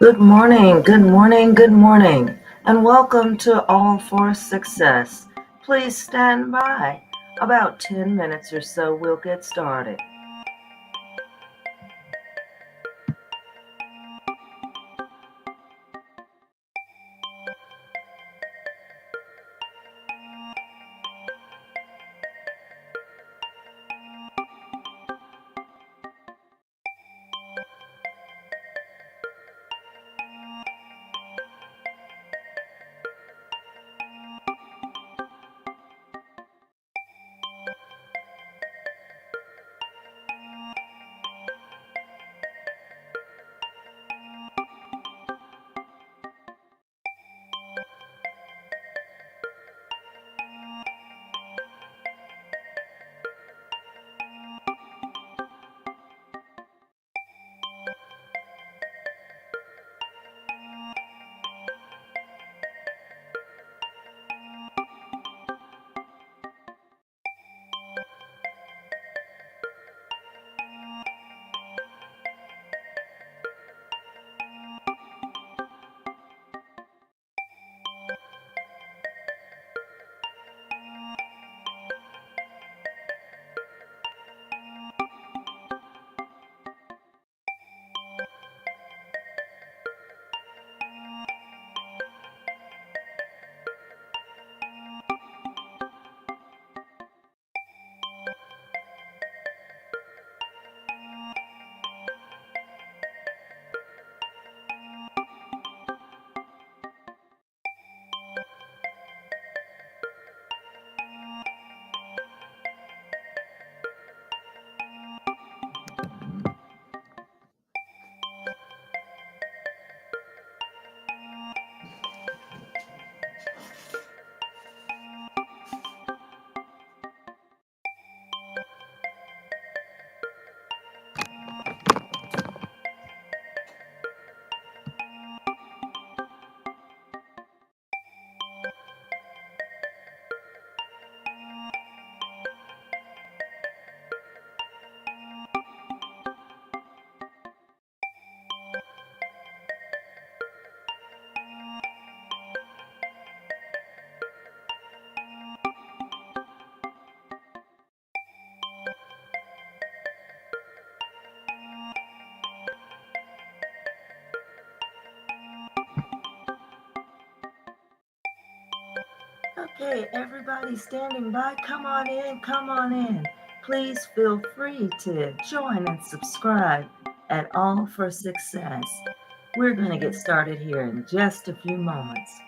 Good morning, good morning, good morning, and welcome to All for Success. Please stand by. About 10 minutes or so, we'll get started. Okay, everybody standing by, come on in, come on in. Please feel free to join and subscribe at All for Success. We're going to get started here in just a few moments.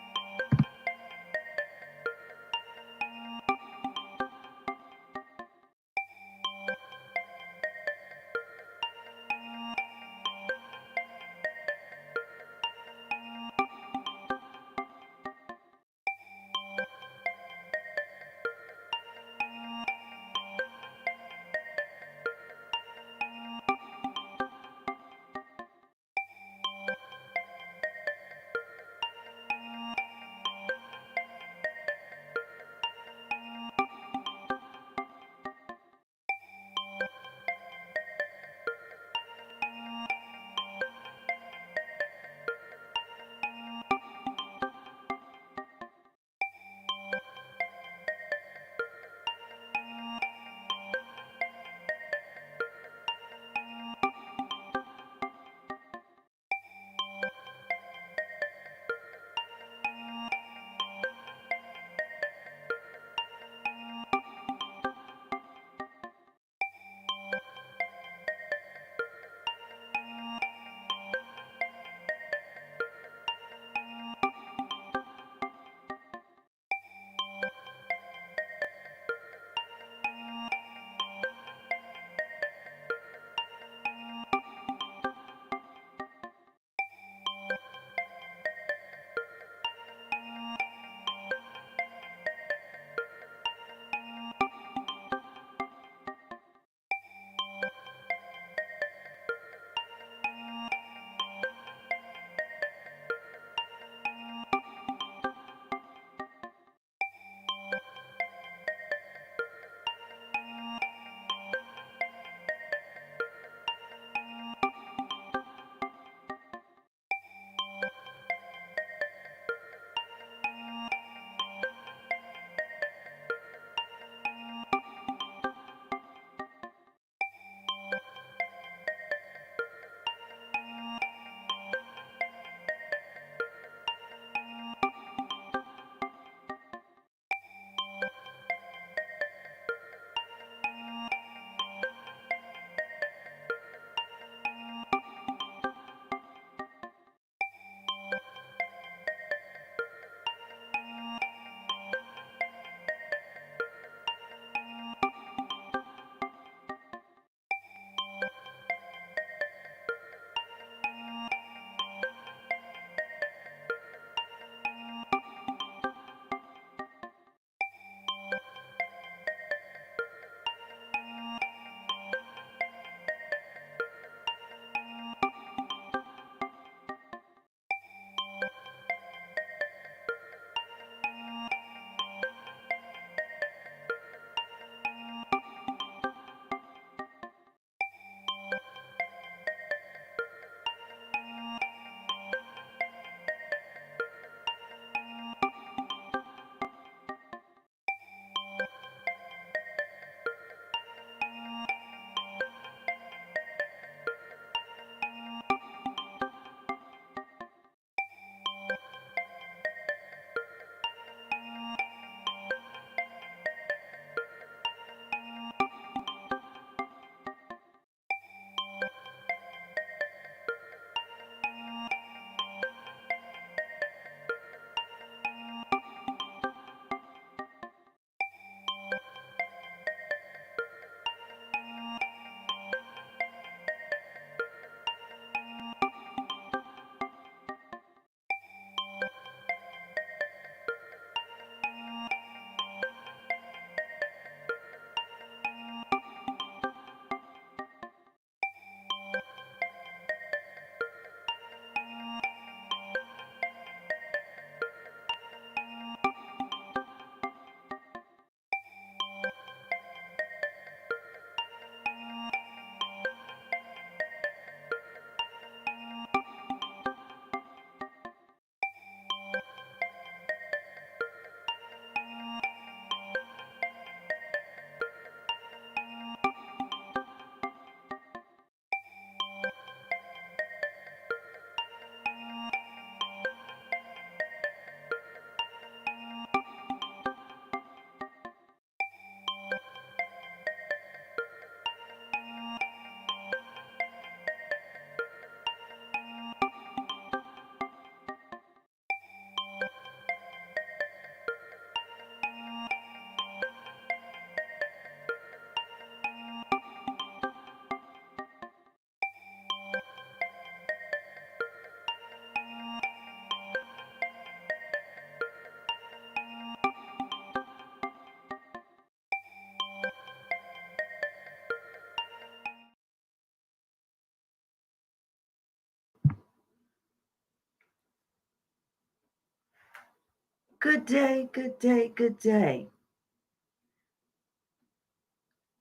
Good day, good day, good day.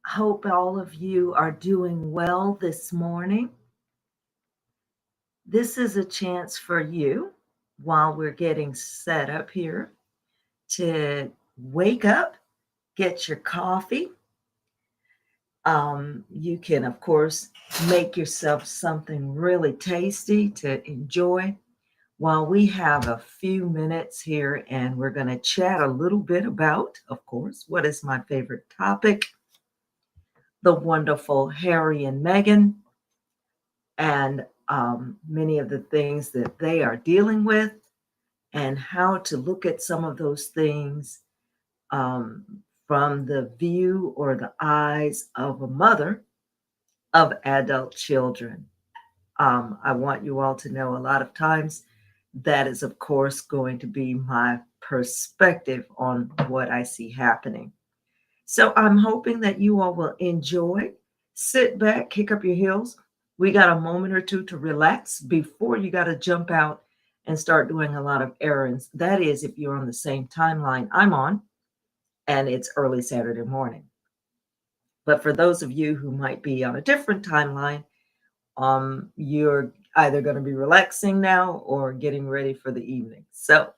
Hope all of you are doing well this morning. This is a chance for you while we're getting set up here to wake up, get your coffee. You can, of course, make yourself something really tasty to enjoy while we have a few minutes here and we're going to chat a little bit about, of course, what is my favorite topic, the wonderful Harry and Meghan, and many of the things that they are dealing with, and how to look at some of those things um, from the view or the eyes of a mother of adult children. I want you all to know a lot of times that is, of course, going to be my perspective on what I see happening. So I'm hoping that you all will enjoy. Sit back, kick up your heels. We got a moment or two to relax before you got to jump out and start doing a lot of errands. That is, if you're on the same timeline I'm on and it's early Saturday morning. But for those of you who might be on a different timeline, you're either going to be relaxing now or getting ready for the evening. So,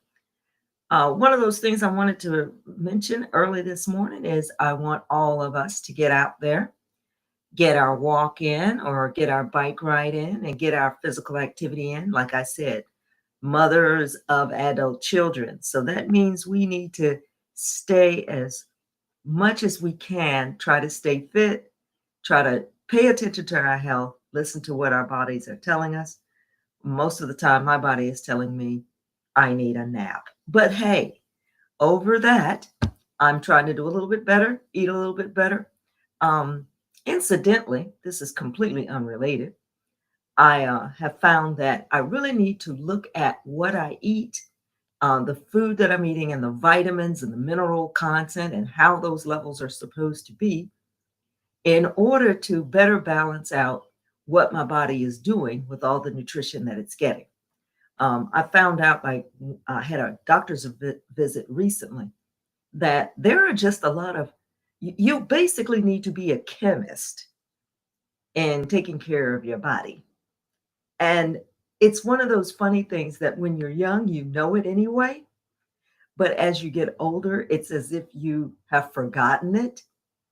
one of those things I wanted to mention early this morning is I want all of us to get out there, get our walk in or get our bike ride in and get our physical activity in. Like I said, mothers of adult children. So that means we need to stay as much as we can, try to stay fit, try to pay attention to our health, listen to what our bodies are telling us. Most of the time, my body is telling me I need a nap. But hey, over that, I'm trying to do a little bit better, eat a little bit better. Um, Incidentally, this is completely unrelated. I have found that I really need to look at what I eat, the food that I'm eating, and the vitamins and the mineral content, and how those levels are supposed to be in order to better balance out what my body is doing with all the nutrition that it's getting. I found out I had a doctor's visit recently that there are just a lot of, you basically need to be a chemist in taking care of your body. And it's one of those funny things that when you're young, you know it anyway. But as you get older, it's as if you have forgotten it.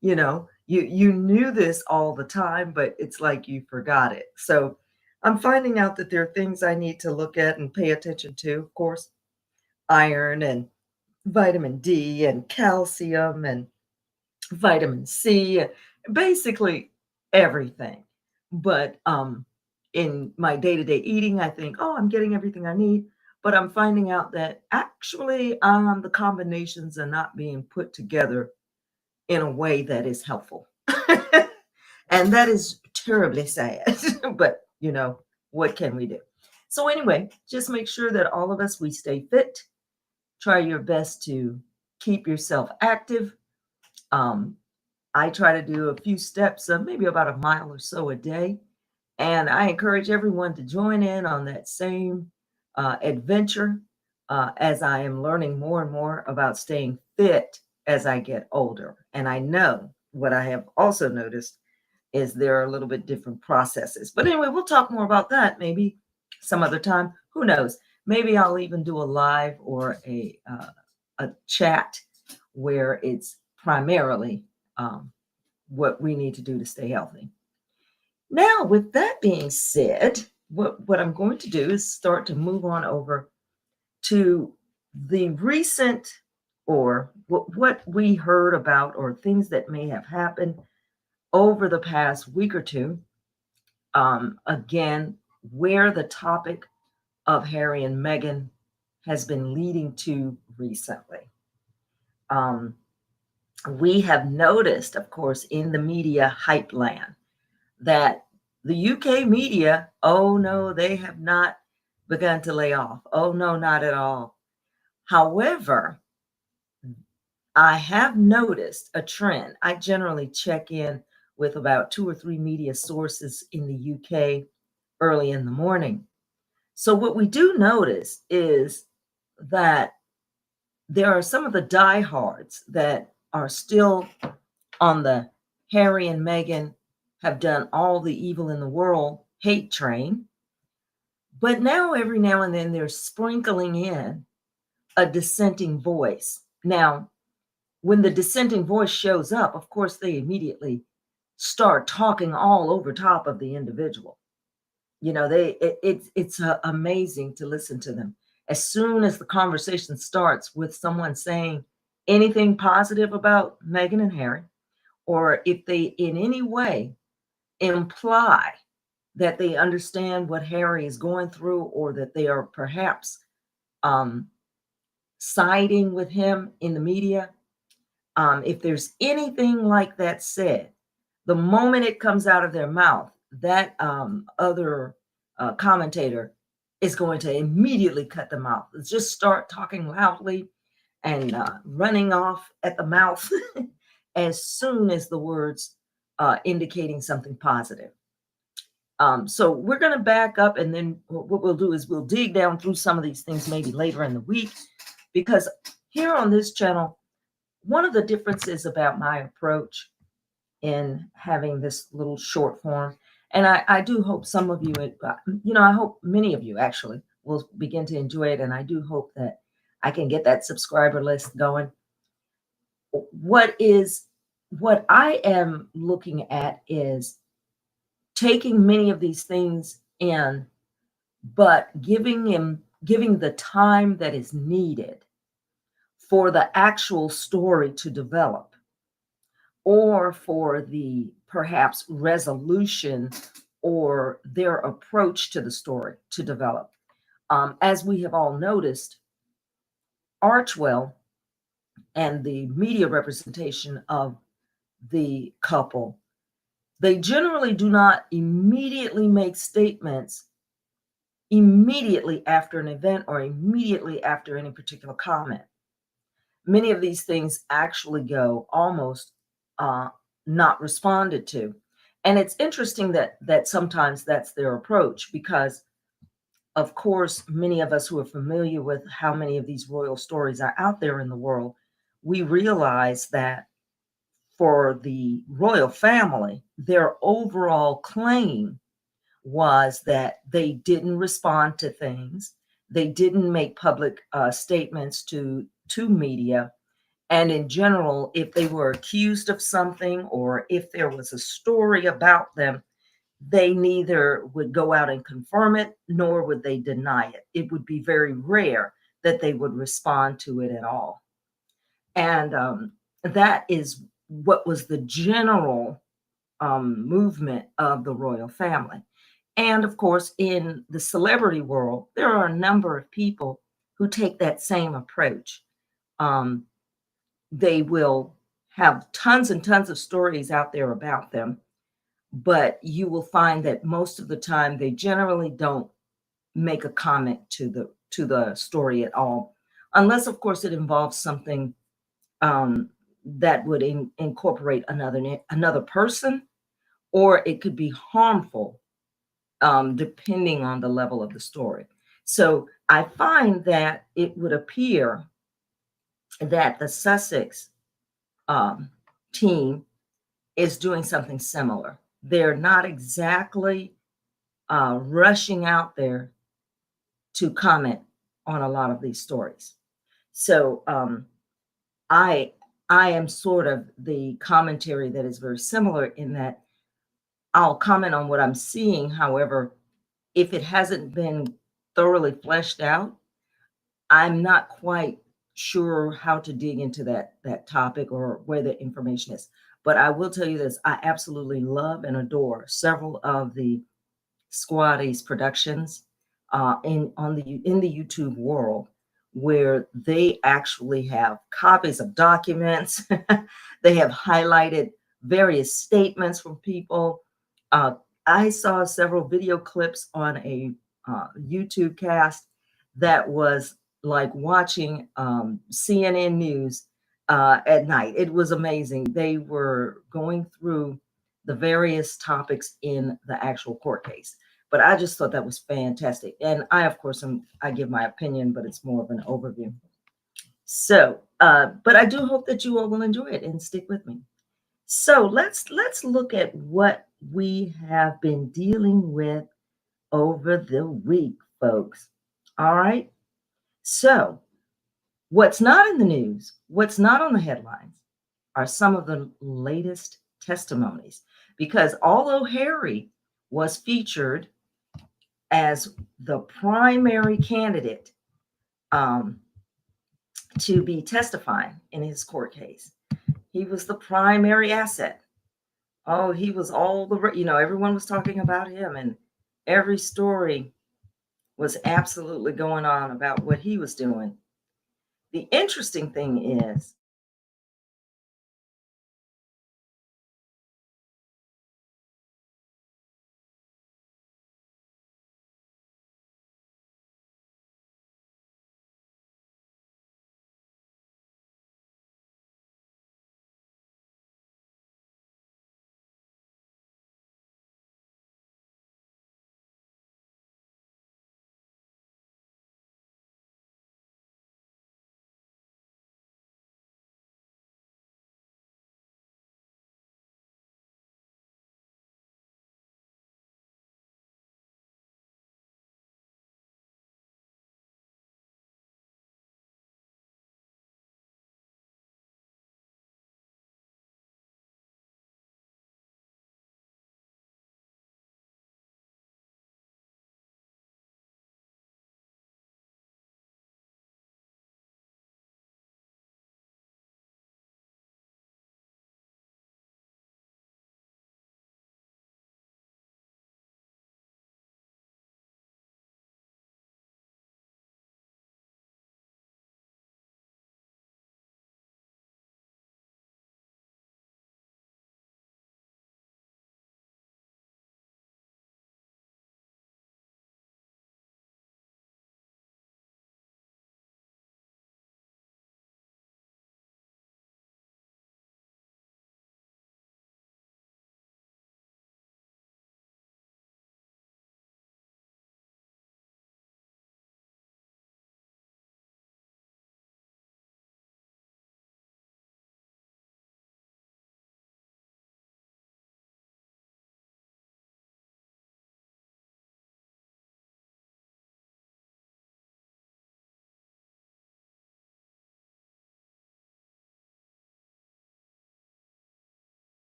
You knew this all the time, but it's like you forgot it. So I'm finding out that there are things I need to look at and pay attention to. Of course, iron and vitamin D and calcium and vitamin C, basically everything. But in my day-to-day eating, I think, oh, I'm getting everything I need. But I'm finding out that actually the combinations are not being put together in a way that is helpful. And that is terribly sad. But, what can we do? So, anyway, just make sure that all of us, we stay fit. Try your best to keep yourself active. Um, I try to do a few steps, maybe about a mile or so a day. And I encourage everyone to join in on that same adventure as I am learning more and more about staying fit as I get older. And I know what I have also noticed is there are a little bit different processes. But anyway, we'll talk more about that maybe some other time. Who knows? Maybe I'll even do a live or a chat where it's primarily what we need to do to stay healthy. Now, with that being said, what I'm going to do is start to move on over to the recent or what we heard about or things that may have happened over the past week or two. Again, where the topic of Harry and Meghan has been leading to recently. Um, we have noticed, of course, in the media hype land that the UK media, oh no, they have not begun to lay off. Oh no, not at all. However, I have noticed a trend. I generally check in with about 2 or 3 media sources in the UK early in the morning. So, what we do notice is that there are some of the diehards that are still on the Harry and Meghan have done all the evil in the world hate train. But now, every now and then, they're sprinkling in a dissenting voice. Now, when the dissenting voice shows up, of course, they immediately start talking all over top of the individual. You know, it's amazing to listen to them. As soon as the conversation starts with someone saying anything positive about Meghan and Harry, or if they in any way imply that they understand what Harry is going through, or that they are perhaps um, siding with him in the media, if there's anything like that said, the moment it comes out of their mouth, that other commentator is going to immediately cut them off. Just start talking loudly and running off at the mouth as soon as the words indicating something positive. So we're going to back up, and then what we'll do is we'll dig down through some of these things maybe later in the week, because here on this channel, one of the differences about my approach in having this little short form, and I do hope some of you, I hope many of you actually will begin to enjoy it, and I do hope that I can get that subscriber list going. What I am looking at is taking many of these things in, but giving the time that is needed for the actual story to develop, or for the perhaps resolution or their approach to the story to develop. As we have all noticed, Archewell and the media representation of the couple, they generally do not immediately make statements immediately after an event or immediately after any particular comment. Many of these things actually go almost not responded to. And it's interesting that sometimes that's their approach, because of course, many of us who are familiar with how many of these royal stories are out there in the world, we realize that for the royal family, their overall claim was that they didn't respond to things. They didn't make public statements to media. And in general, if they were accused of something, or if there was a story about them, they neither would go out and confirm it, nor would they deny it. It would be very rare that they would respond to it at all. And that is what was the general movement of the royal family. And of course, in the celebrity world, there are a number of people who take that same approach. They will have tons and tons of stories out there about them, but you will find that most of the time they generally don't make a comment to the story at all, unless of course it involves something that would incorporate another person, or it could be harmful, depending on the level of the story. So I find that it would appear that the Sussex team is doing something similar. They're not exactly rushing out there to comment on a lot of these stories. So I am sort of the commentary that is very similar, in that I'll comment on what I'm seeing. However, if it hasn't been thoroughly fleshed out, I'm not quite sure how to dig into that topic or where the information is. But I will tell you this: I absolutely love and adore several of the Squatties productions in the YouTube world, where they actually have copies of documents. They have highlighted various statements from people. I saw several video clips on a YouTube cast that was like watching CNN News at night. It was amazing. They were going through the various topics in the actual court case. But I just thought that was fantastic. And I, of course, I give my opinion, but it's more of an overview. But I do hope that you all will enjoy it and stick with me. So let's look at what we have been dealing with over the week, folks. All right. So what's not in the news, what's not on the headlines, are some of the latest testimonies. Because although Harry was featured as the primary candidate um, to be testifying in his court case, he was the primary asset. Oh, he was all everyone was talking about him, and every story was absolutely going on about what he was doing. The interesting thing is,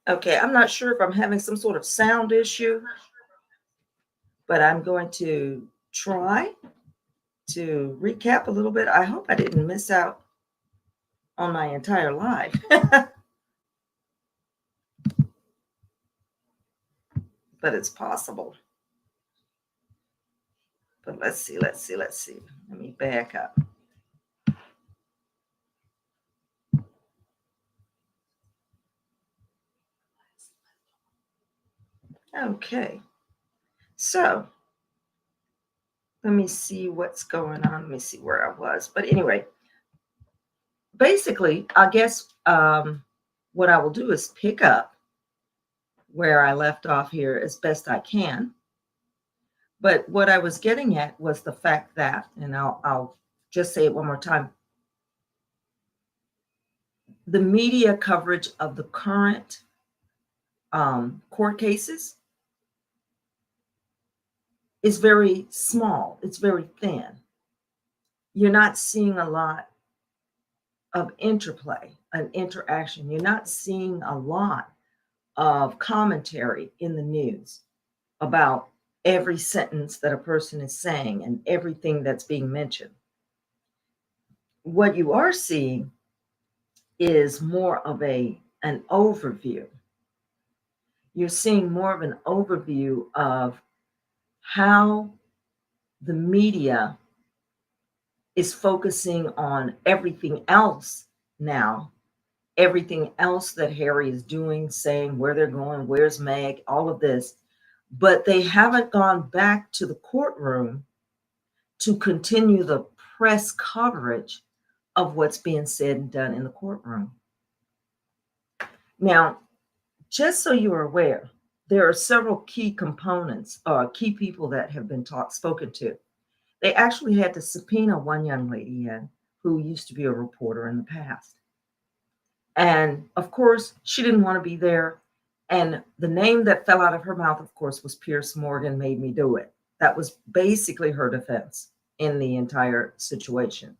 Okay, I'm not sure if I'm having some sort of sound issue, but I'm going to try to recap a little bit. I hope I didn't miss out on my entire life, but it's possible. But let's see. Let me back up. Okay, so let me see what's going on. Let me see where I was. But anyway, basically, I guess what I will do is pick up where I left off here as best I can. But what I was getting at was the fact that, and I'll just say it one more time, the media coverage of the current court cases is very small. It's very thin. You're not seeing a lot of interplay and interaction. You're not seeing a lot of commentary in the news about every sentence that a person is saying and everything that's being mentioned. What you are seeing is more of an overview. You're seeing more of an overview of how the media is focusing on everything else now, everything else that Harry is doing, saying where they're going, where's Meg, all of this. But they haven't gone back to the courtroom to continue the press coverage of what's being said and done in the courtroom. Now, just so you're aware, there are several key components, key people that have been spoken to. They actually had to subpoena one young lady in who used to be a reporter in the past. And of course, she didn't want to be there. And the name that fell out of her mouth, of course, was Pierce Morgan made me do it. That was basically her defense in the entire situation.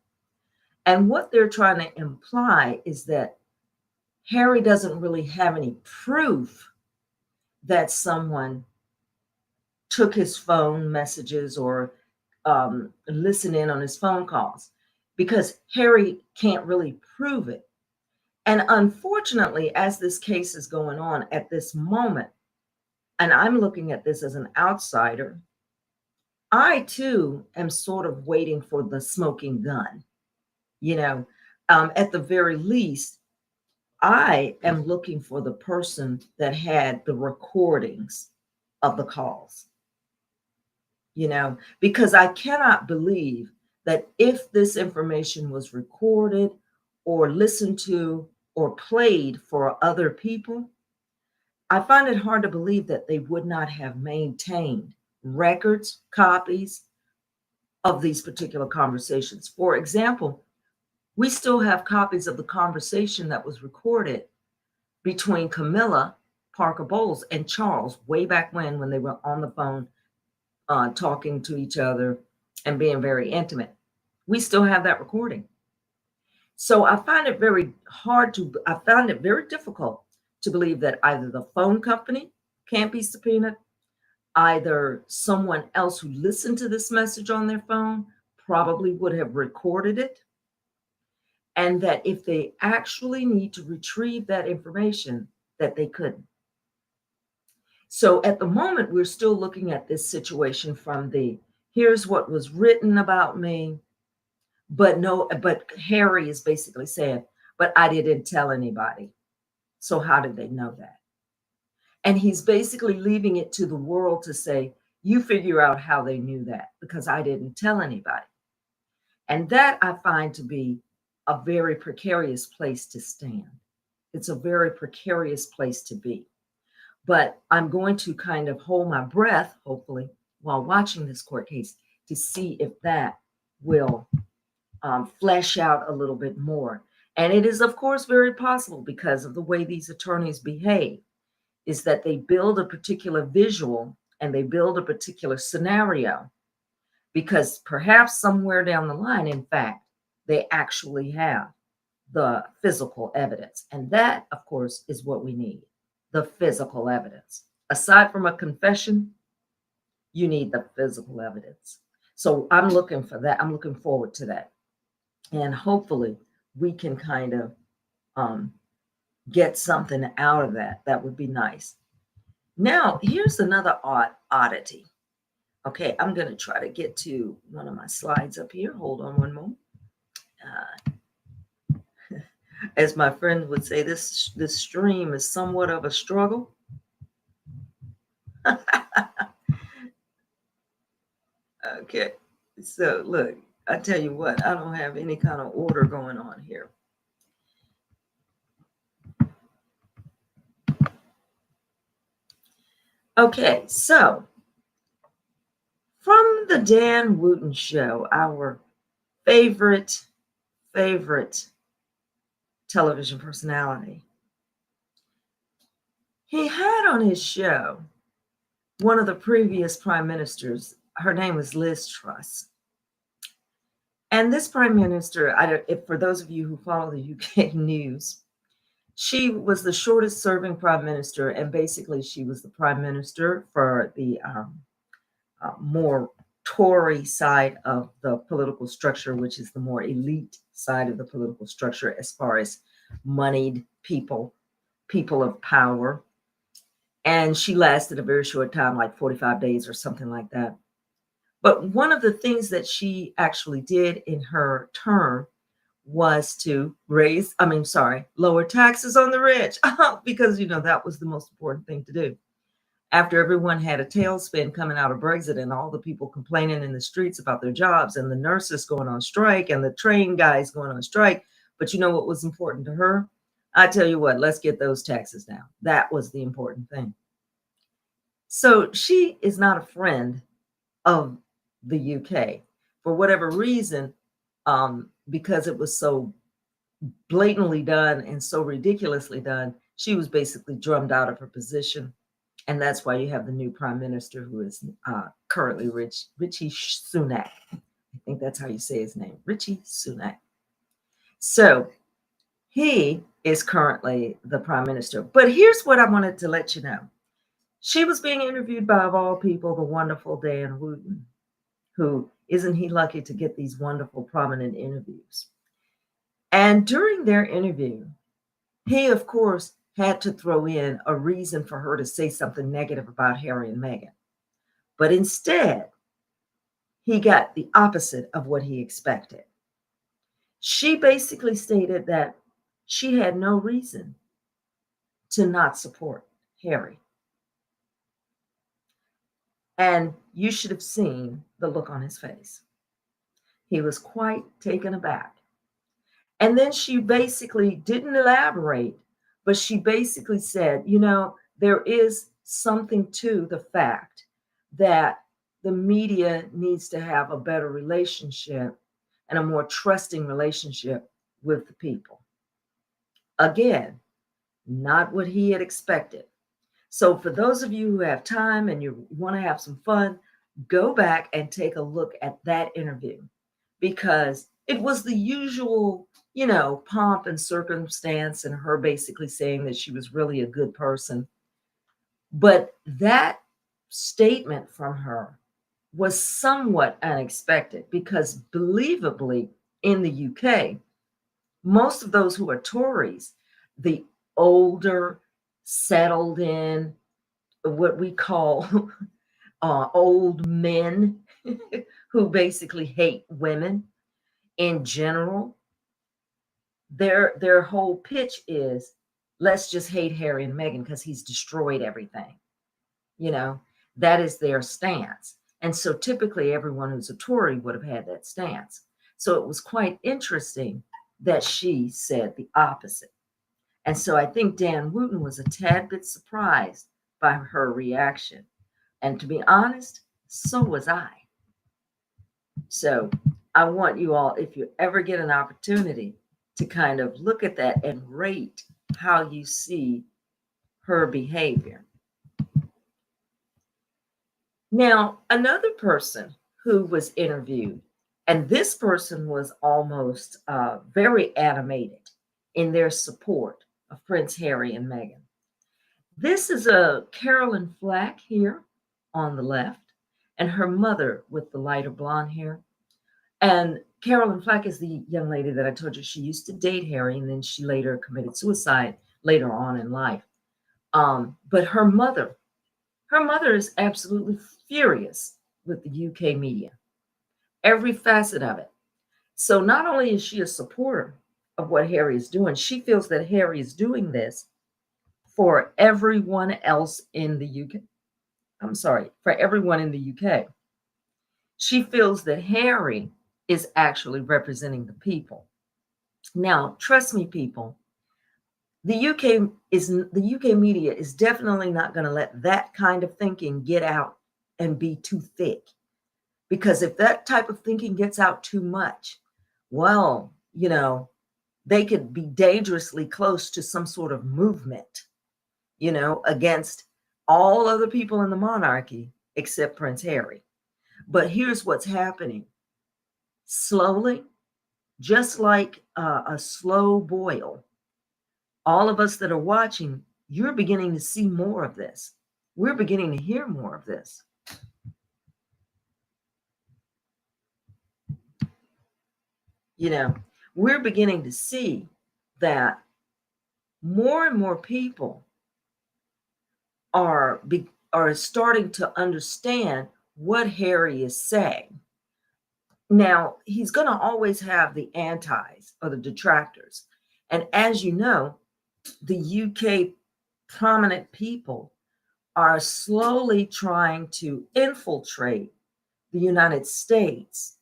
And what they're trying to imply is that Harry doesn't really have any proof that someone took his phone messages or listened in on his phone calls because Harry can't really prove it. And unfortunately, as this case is going on at this moment, and I'm looking at this as an outsider, I too am sort of waiting for the smoking gun. You know, at the very least, I am looking for the person that had the recordings of the calls, because I cannot believe that if this information was recorded or listened to or played for other people, I find it hard to believe that they would not have maintained records, copies of these particular conversations. For example, we still have copies of the conversation that was recorded between Camilla Parker Bowles and Charles way back when they were on the phone talking to each other and being very intimate. We still have that recording. So I find it very difficult to believe that either the phone company can't be subpoenaed, either someone else who listened to this message on their phone probably would have recorded it, and that if they actually need to retrieve that information, that they couldn't. So at the moment, we're still looking at this situation from here's what was written about me, but Harry is basically saying, but I didn't tell anybody. So how did they know that? And he's basically leaving it to the world to say, you figure out how they knew that because I didn't tell anybody. And that I find to be a very precarious place to stand. It's a very precarious place to be. But I'm going to kind of hold my breath, hopefully, while watching this court case to see if that will flesh out a little bit more. And it is, of course, very possible because of the way these attorneys behave, is that they build a particular visual and they build a particular scenario because perhaps somewhere down the line, in fact, they actually have the physical evidence. And that, of course, is what we need. the physical evidence. Aside from a confession, you need the physical evidence. So I'm looking for that. I'm looking forward to that. And hopefully we can kind of um, get something out of that. That would be nice. Now, here's another oddity. Okay, I'm going to try to get to one of my slides up here. Hold on one moment. As my friend would say, this stream is somewhat of a struggle. Okay, so look, I tell you what, I don't have any kind of order going on here. Okay, so from the Dan Wooten Show, our favorite television personality, he had on his show one of the previous prime ministers. Her name was Liz Truss. And this prime minister, for those of you who follow the UK news, she was the shortest serving prime minister, and basically she was the prime minister for the more Tory side of the political structure, which is the more elite side of the political structure as far as moneyed people of power. And she lasted a very short time, like 45 days or something like that. But one of the things that she actually did in her term was to lower taxes on the rich, because, that was the most important thing to do. After everyone had a tailspin coming out of Brexit and all the people complaining in the streets about their jobs and the nurses going on strike and the train guys going on strike. But you know what was important to her? I tell you what, let's get those taxes down. That was the important thing. So she is not a friend of the UK for whatever reason, because it was so blatantly done and so ridiculously done. She was basically drummed out of her position. And that's why you have the new prime minister, who is currently Rishi Sunak. I think that's how you say his name, Rishi Sunak. So he is currently the prime minister. But here's what I wanted to let you know. She was being interviewed by, of all people, the wonderful Dan Wooten, who isn't he lucky to get these wonderful, prominent interviews. And during their interview, he, of course, had to throw in a reason for her to say something negative about Harry and Meghan. But instead, he got the opposite of what he expected. She basically stated that she had no reason to not support Harry. And you should have seen the look on his face. He was quite taken aback. And then she basically didn't elaborate, but she basically said, there is something to the fact that the media needs to have a better relationship and a more trusting relationship with the people. Again, not what he had expected. So for those of you who have time and you want to have some fun, go back and take a look at that interview, because it was the usual, pomp and circumstance and her basically saying that she was really a good person. But that statement from her was somewhat unexpected, because believably in the UK, most of those who are Tories, the older, settled in, what we call old men who basically hate women in general, their whole pitch is, let's just hate Harry and Meghan because he's destroyed everything. That is their stance. And so typically everyone who's a Tory would have had that stance. So it was quite interesting that she said the opposite. And so I think Dan Wooten was a tad bit surprised by her reaction. And to be honest, so was I. So I want you all, if you ever get an opportunity, to kind of look at that and rate how you see her behavior. Now, another person who was interviewed, and this person was almost very animated in their support of Prince Harry and Meghan. This is a Carolyn Flack here on the left, and her mother with the lighter blonde hair. And Carolyn Flack is the young lady that I told you she used to date Harry, and then she later committed suicide later on in life. But her mother is absolutely furious with the UK media, every facet of it. So not only is she a supporter of what Harry is doing, she feels that Harry is doing this for everyone else in the UK. I'm sorry, for everyone in the UK. She feels that Harry is actually representing the people. Now, trust me, people, the UK media is definitely not going to let that kind of thinking get out and be too thick. Because if that type of thinking gets out too much, well, they could be dangerously close to some sort of movement, against all other people in the monarchy except Prince Harry. But here's what's happening. Slowly, just like a slow boil, all of us that are watching, you're beginning to see more of this. We're beginning to hear more of this. We're beginning to see that more and more people are starting to understand what Harry is saying. Now, he's going to always have the antis or the detractors. And as you know, the UK prominent people are slowly trying to infiltrate the United States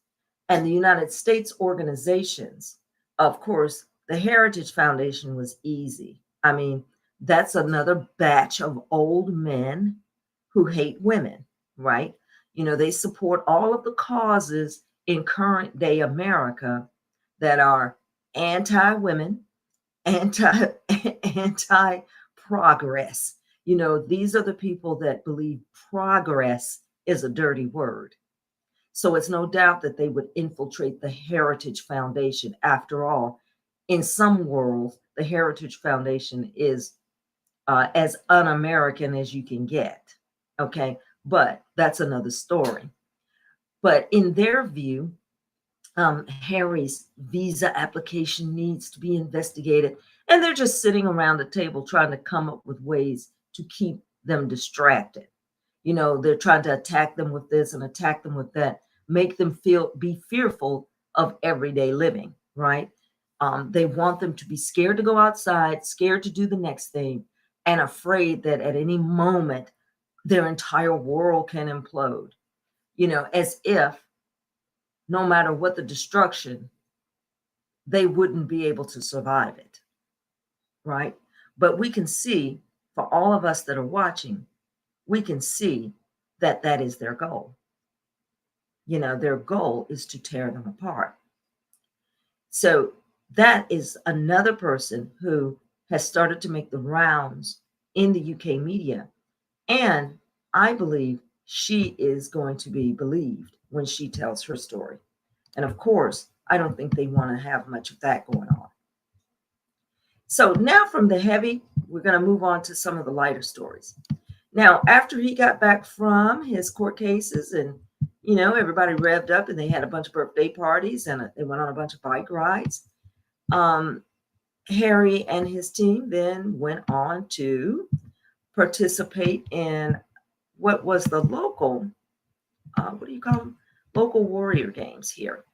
and the United States organizations. Of course, the Heritage Foundation was easy. I mean, that's another batch of old men who hate women, right? They support all of the causes in current day America that are anti-women, anti progress. These are the people that believe progress is a dirty word. So it's no doubt that they would infiltrate the Heritage Foundation. After all, in some worlds, the Heritage Foundation is as un-American as you can get. Okay, but that's another story. But in their view, Harry's visa application needs to be investigated. And they're just sitting around the table trying to come up with ways to keep them distracted. They're trying to attack them with this and attack them with that, make them be fearful of everyday living, right? They want them to be scared to go outside, scared to do the next thing, and afraid that at any moment their entire world can implode, as if no matter what the destruction, they wouldn't be able to survive it, right? But we can see, for all of us that are watching, we can see that that is their goal. Their goal is to tear them apart. So that is another person who has started to make the rounds in the UK media. And I believe she is going to be believed when she tells her story. And of course, I don't think they want to have much of that going on. So now from the heavy, we're going to move on to some of the lighter stories. Now, after he got back from his court cases and, everybody revved up and they had a bunch of birthday parties and they went on a bunch of bike rides, Harry and his team then went on to participate in what was the local, local warrior games here.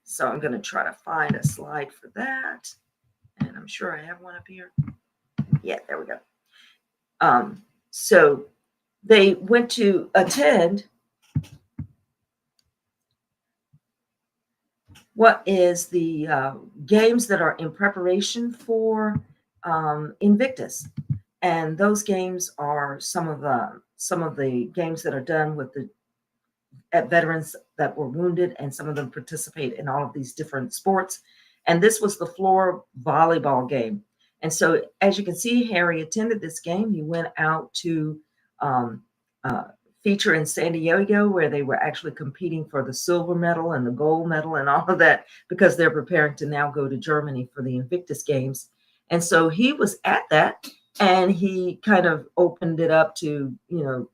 So I'm going to try to find a slide for that. And I'm sure I have one up here. Yeah, there we go. So they went to attend what is the games that are in preparation for Invictus. And those games are some of the games that are done with the veterans that were wounded, and some of them participate in all of these different sports. And this was the floor volleyball game. And so, as you can see, Harry attended this game. He went out to feature in San Diego, where they were actually competing for the silver medal and the gold medal and all of that, because they're preparing to now go to Germany for the Invictus Games. And so he was at that, And he kind of opened it up to,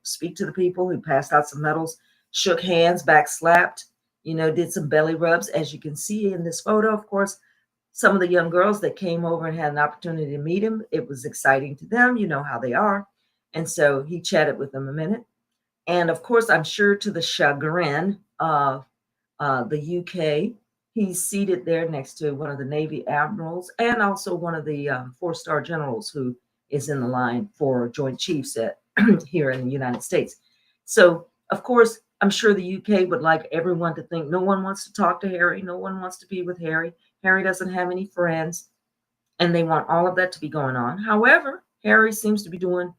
speak to the people. He passed out some medals, shook hands, backslapped, did some belly rubs. As you can see in this photo, of course, some of the young girls that came over and had an opportunity to meet him, it was exciting to them. You know how they are. And so he chatted with them a minute. And of course, I'm sure to the chagrin of the UK, he's seated there next to one of the Navy admirals and also one of the four-star generals who is in the line for Joint Chiefs at, here in the United States. So, of course, I'm sure the UK would like everyone to think no one wants to talk to Harry. No one wants to be with Harry. Harry doesn't have any friends. And they want all of that to be going on. However, Harry seems to be doing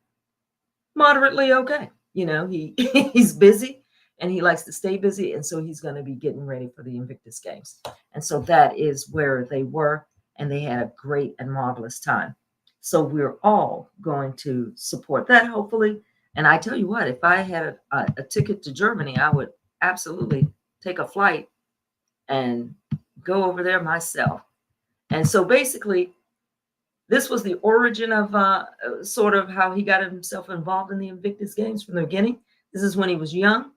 moderately okay. He's busy and he likes to stay busy. And so he's going to be getting ready for the Invictus Games. And so that is where they were. And they had a great and marvelous time. So we're all going to support that, hopefully. And I tell you what, if I had a ticket to Germany, I would absolutely take a flight and go over there myself. And so basically, this was the origin of sort of how he got himself involved in the Invictus Games from the beginning. This is when he was young.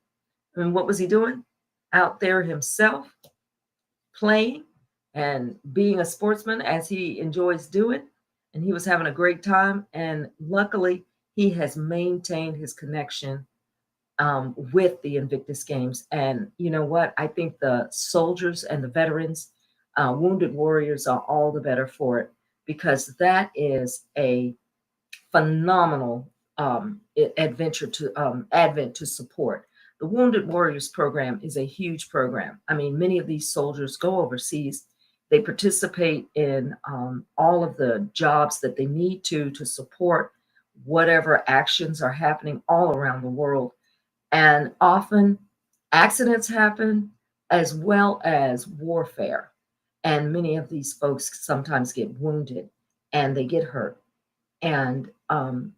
And what was he doing? Out there himself, playing and being a sportsman as he enjoys doing. And he was having a great time. And luckily, he has maintained his connection with the Invictus Games. And you know what? I think the soldiers and the veterans, wounded warriors, are all the better for it, because that is a phenomenal adventure to advent to support. The Wounded Warriors program is a huge program. I mean, many of these soldiers go overseas. They participate in all of the jobs that they need to support whatever actions are happening all around the world. And often accidents happen as well as warfare. And many of these folks sometimes get wounded and they get hurt. And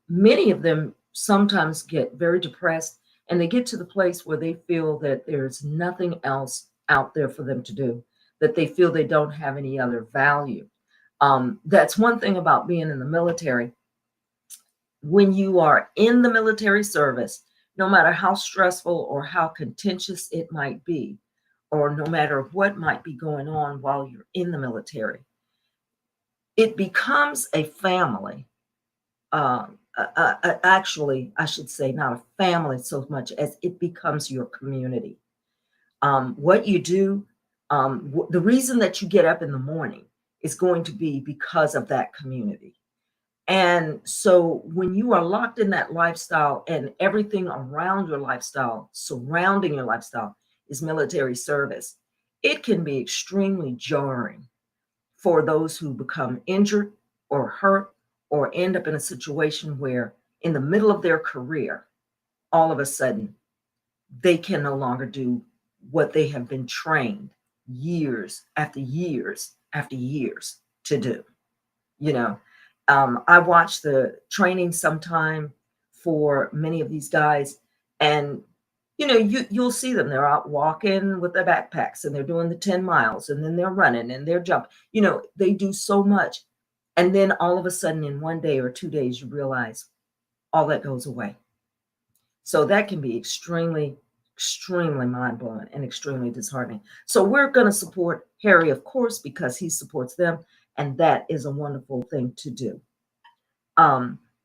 many of them sometimes get very depressed and they get to the place where they feel that there's nothing else out there for them to do, that they feel they don't have any other value. That's one thing about being in the military. When you are in the military service, no matter how stressful or how contentious it might be, or no matter what might be going on while you're in the military, it becomes a family. Actually, I should say not a family so much as it becomes your community. What you do, the reason that you get up in the morning is going to be because of that community. And so when you are locked in that lifestyle and everything around your lifestyle, surrounding your lifestyle, is military service, it can be extremely jarring for those who become injured or hurt or end up in a situation where in the middle of their career, all of a sudden, they can no longer do what they have been trained years after years after years to do. You know, I watch the training sometime for many of these guys, and you'll see them. They're out walking with their backpacks, and they're doing the 10 miles, and then they're running and they're jumping. They do so much, and then all of a sudden, in 1 day or 2 days, you realize all that goes away. So that can be extremely, extremely mind blowing and extremely disheartening. So we're going to support Harry, of course, because he supports them, and that is a wonderful thing to do.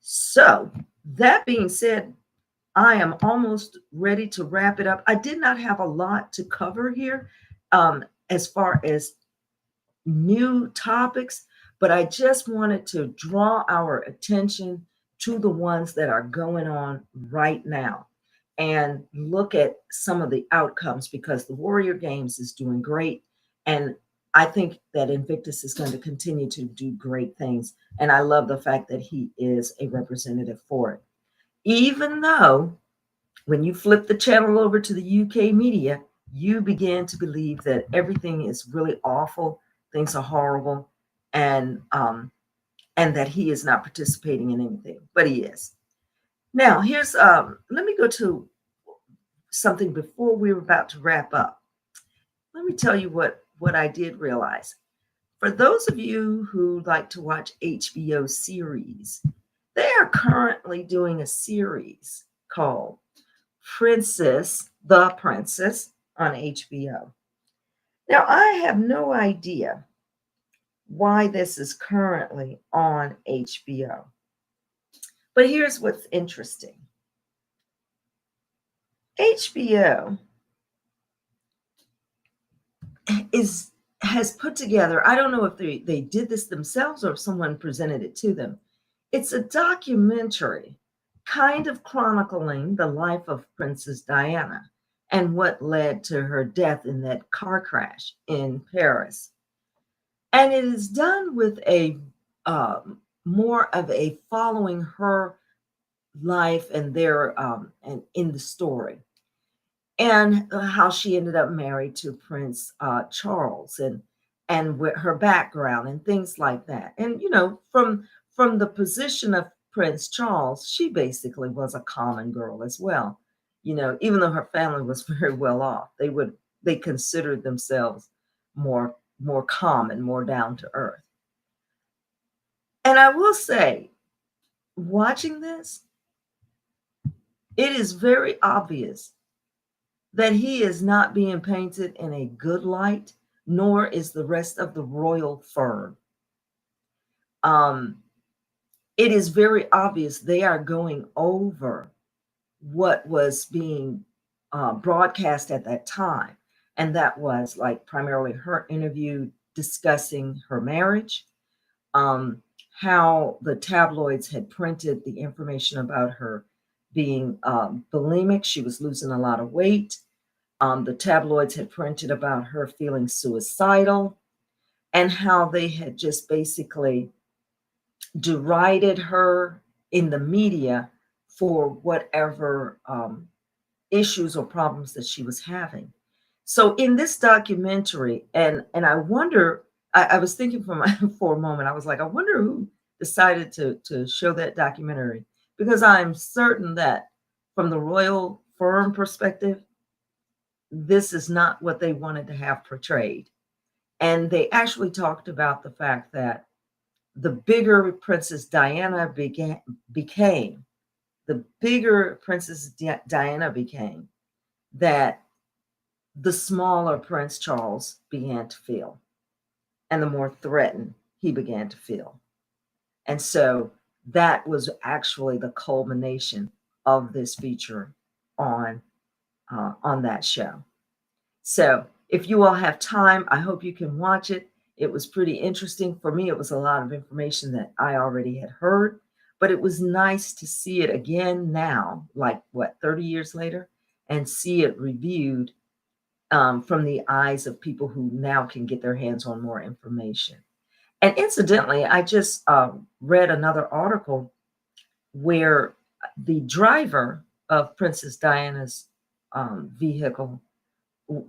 So that being said, I am almost ready to wrap it up. I did not have a lot to cover here as far as new topics, but I just wanted to draw our attention to the ones that are going on right now and look at some of the outcomes, because the Warrior Games is doing great. And I think that Invictus is going to continue to do great things. And I love the fact that he is a representative for it. Even though when you flip the channel over to the UK media, you begin to believe that everything is really awful, things are horrible, and that he is not participating in anything, but he is. Now, here's let me go to something before we were about to wrap up. Let me tell you what I did realize. For those of you who like to watch HBO series, They are currently doing a series called The Princess on HBO. Now, I have no idea why this is currently on HBO. But here's what's interesting. HBO has put together, I don't know if they did this themselves or if someone presented it to them. It's a documentary kind of chronicling the life of Princess Diana and what led to her death in that car crash in Paris. And it is done with a more of a following her life and their and in the story, and how she ended up married to Prince Charles, and with her background and things like that. And from the position of Prince Charles, she basically was a common girl as well. Even though her family was very well off, they considered themselves more common, more down to earth. And I will say, watching this, it is very obvious that he is not being painted in a good light, nor is the rest of the royal firm. It is very obvious they are going over what was being broadcast at that time. And that was like primarily her interview discussing her marriage, how the tabloids had printed the information about her being bulimic. She was losing a lot of weight. The tabloids had printed about her feeling suicidal, and how they had just basically derided her in the media for whatever issues or problems that she was having. So in this documentary, and I wonder, I was thinking for a moment, I was like, I wonder who decided to show that documentary, because I'm certain that from the royal firm perspective, this is not what they wanted to have portrayed. And they actually talked about the fact that the bigger Princess Diana became, the bigger Princess Diana became, that the smaller Prince Charles began to feel, and the more threatened he began to feel. And so that was actually the culmination of this feature on that show. So if you all have time, I hope you can watch it. It was pretty interesting. For me, it was a lot of information that I already had heard, but it was nice to see it again now, like 30 years later, and see it reviewed from the eyes of people who now can get their hands on more information. And incidentally, I just read another article where the driver of Princess Diana's vehicle,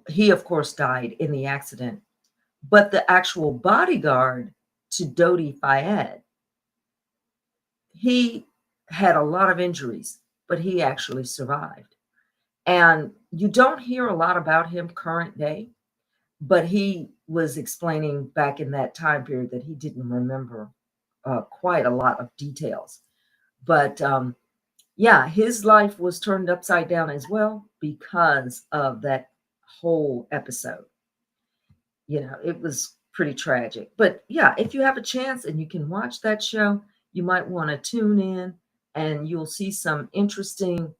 he of course died in the accident, but the actual bodyguard to Dodi Fayed, he had a lot of injuries, but he actually survived. And you don't hear a lot about him current day, but he was explaining back in that time period that he didn't remember quite a lot of details. But yeah, his life was turned upside down as well because of that whole episode. It was pretty tragic. But yeah, if you have a chance and you can watch that show, you might want to tune in, and you'll see some interesting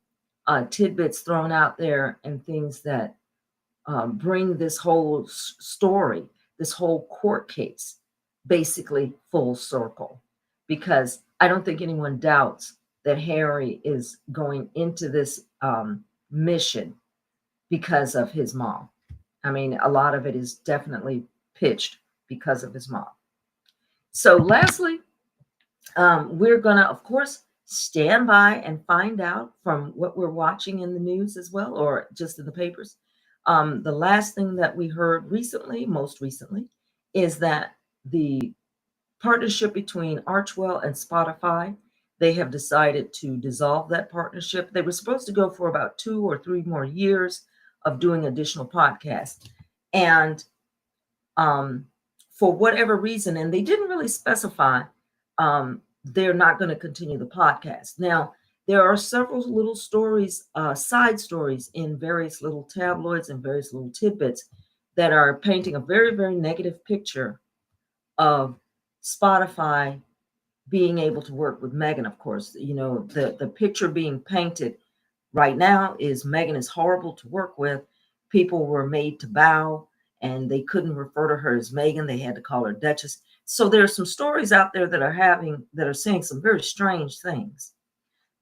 tidbits thrown out there, and things that bring this whole story, this whole court case, basically full circle. Because I don't think anyone doubts that Harry is going into this mission because of his mom. I mean, a lot of it is definitely pitched because of his mom. So lastly, we're going to, of course, stand by and find out from what we're watching in the news as well, or just in the papers. The last thing that we heard most recently, is that the partnership between Archwell and Spotify, they have decided to dissolve that partnership. They were supposed to go for about 2 or 3 more years of doing additional podcasts. And for whatever reason, and they didn't really specify, they're not going to continue the podcast. Now, there are several little stories, side stories in various little tabloids and various little tidbits that are painting a very, very negative picture of Spotify being able to work with Megan. Of course, the picture being painted right now is Megan is horrible to work with. People were made to bow, and they couldn't refer to her as Megan. They had to call her Duchess. So there are some stories out there that are saying some very strange things.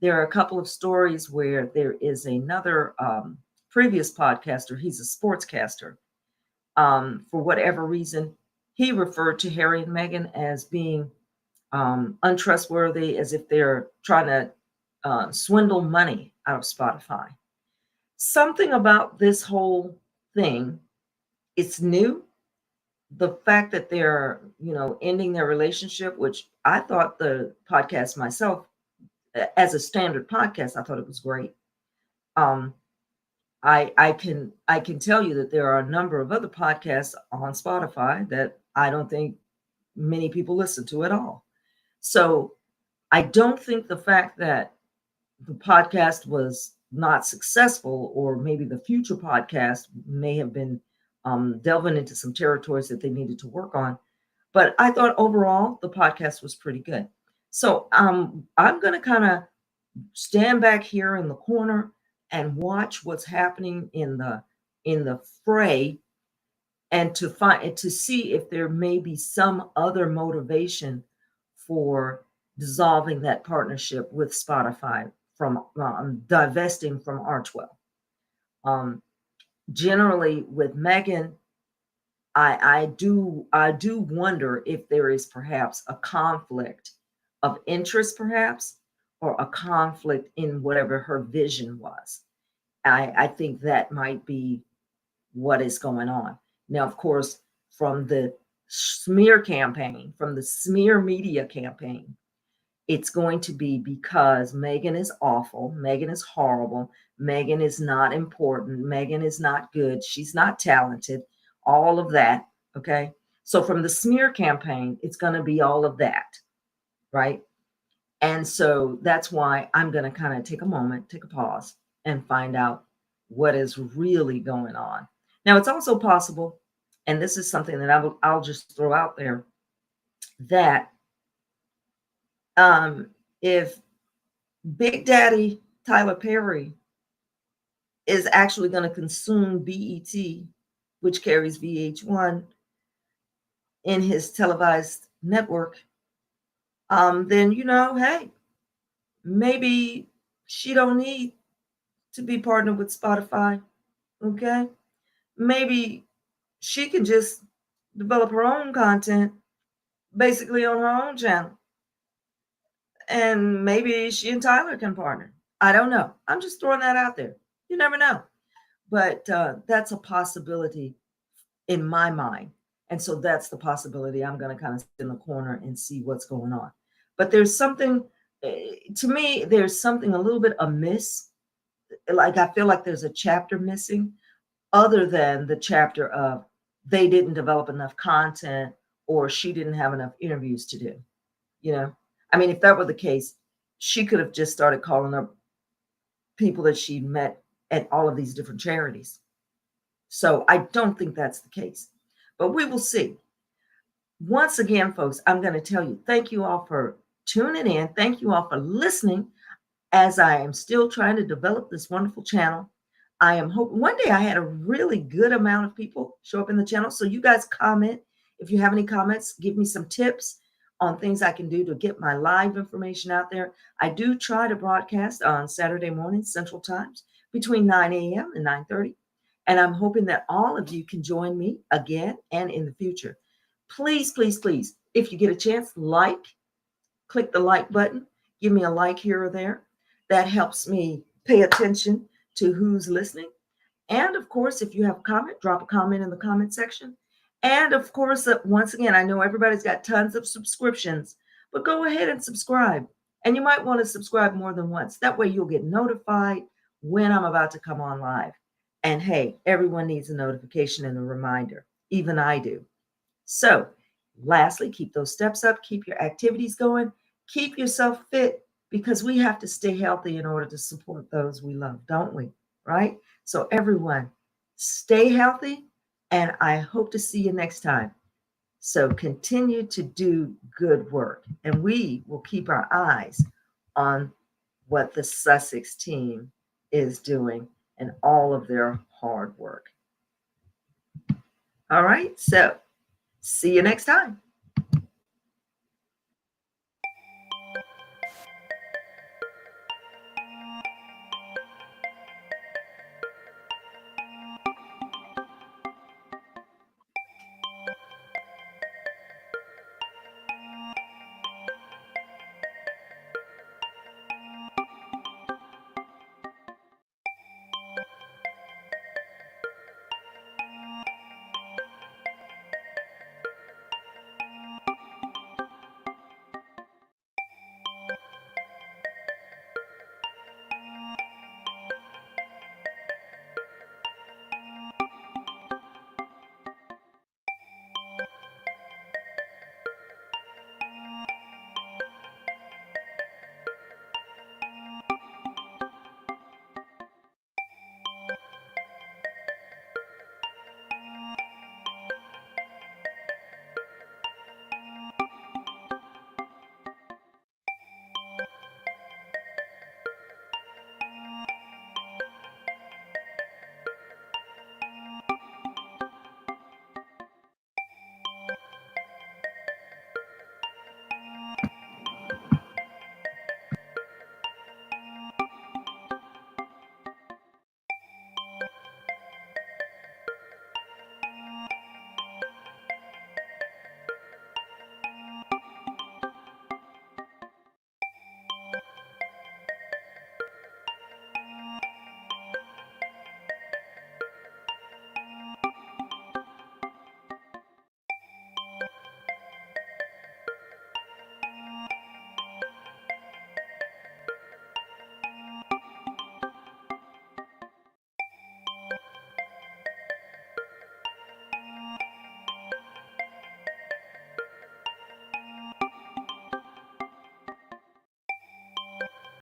There are a couple of stories where there is another previous podcaster. He's a sportscaster. For whatever reason, he referred to Harry and Meghan as being untrustworthy, as if they're trying to swindle money out of Spotify. Something about this whole thing, it's new. The fact that they're, ending their relationship, which I thought the podcast myself, as a standard podcast, I thought it was great. I can tell you that there are a number of other podcasts on Spotify that I don't think many people listen to at all. So I don't think the fact that the podcast was not successful, or maybe the future podcast may have been delving into some territories that they needed to work on. But I thought overall the podcast was pretty good. So I'm going to kind of stand back here in the corner and watch what's happening in the fray, and to see if there may be some other motivation for dissolving that partnership with Spotify, from divesting from R12. Generally with Megan, I do wonder if there is perhaps a conflict of interest, perhaps, or a conflict in whatever her vision was. I think that might be what is going on. Now, of course, from the smear campaign, from the smear media campaign, it's going to be because Megan is awful, Megan is horrible, Megan is not important, Megan is not good, she's not talented, all of that. Okay. So from the smear campaign, it's going to be all of that. Right. And so that's why I'm going to kind of take a moment, take a pause, and find out what is really going on. Now, it's also possible, and this is something that I'll just throw out there, that if Big Daddy Tyler Perry is actually going to consume BET, which carries VH1, in his televised network, then, hey, maybe she don't need to be partnered with Spotify. Okay. Maybe she can just develop her own content basically on her own channel. And maybe she and Tyler can partner. I don't know. I'm just throwing that out there. You never know. But that's a possibility in my mind. And so that's the possibility. I'm going to kind of sit in the corner and see what's going on. But there's something, to me, there's something a little bit amiss. Like I feel like there's a chapter missing, other than the chapter of they didn't develop enough content, or she didn't have enough interviews to do. I mean, if that were the case, she could have just started calling up people that she met at all of these different charities. So I don't think that's the case, but we will see. Once again, folks, I'm going to tell you, thank you all for tuning in. Thank you all for listening, as I am still trying to develop this wonderful channel. I am hoping one day I had a really good amount of people show up in the channel. So you guys comment. If you have any comments, give me some tips on things I can do to get my live information out there. I do try to broadcast on Saturday mornings, Central Times, between 9 a.m. and 9:30. And I'm hoping that all of you can join me again and in the future. Please, please, please, if you get a chance, click the like button. Give me a like here or there. That helps me pay attention to who's listening. And of course, if you have a comment, drop a comment in the comment section. And of course, once again, I know everybody's got tons of subscriptions, but go ahead and subscribe. And you might want to subscribe more than once. That way you'll get notified when I'm about to come on live. And hey, everyone needs a notification and a reminder. Even I do. So lastly, keep those steps up, keep your activities going, Keep yourself fit because we have to stay healthy in order to support those we love, don't we? Right? So, everyone, stay healthy, and I hope to see you next time. So, continue to do good work, and we will keep our eyes on what the Sussex team is doing and all of their hard work. All right, so see you next time.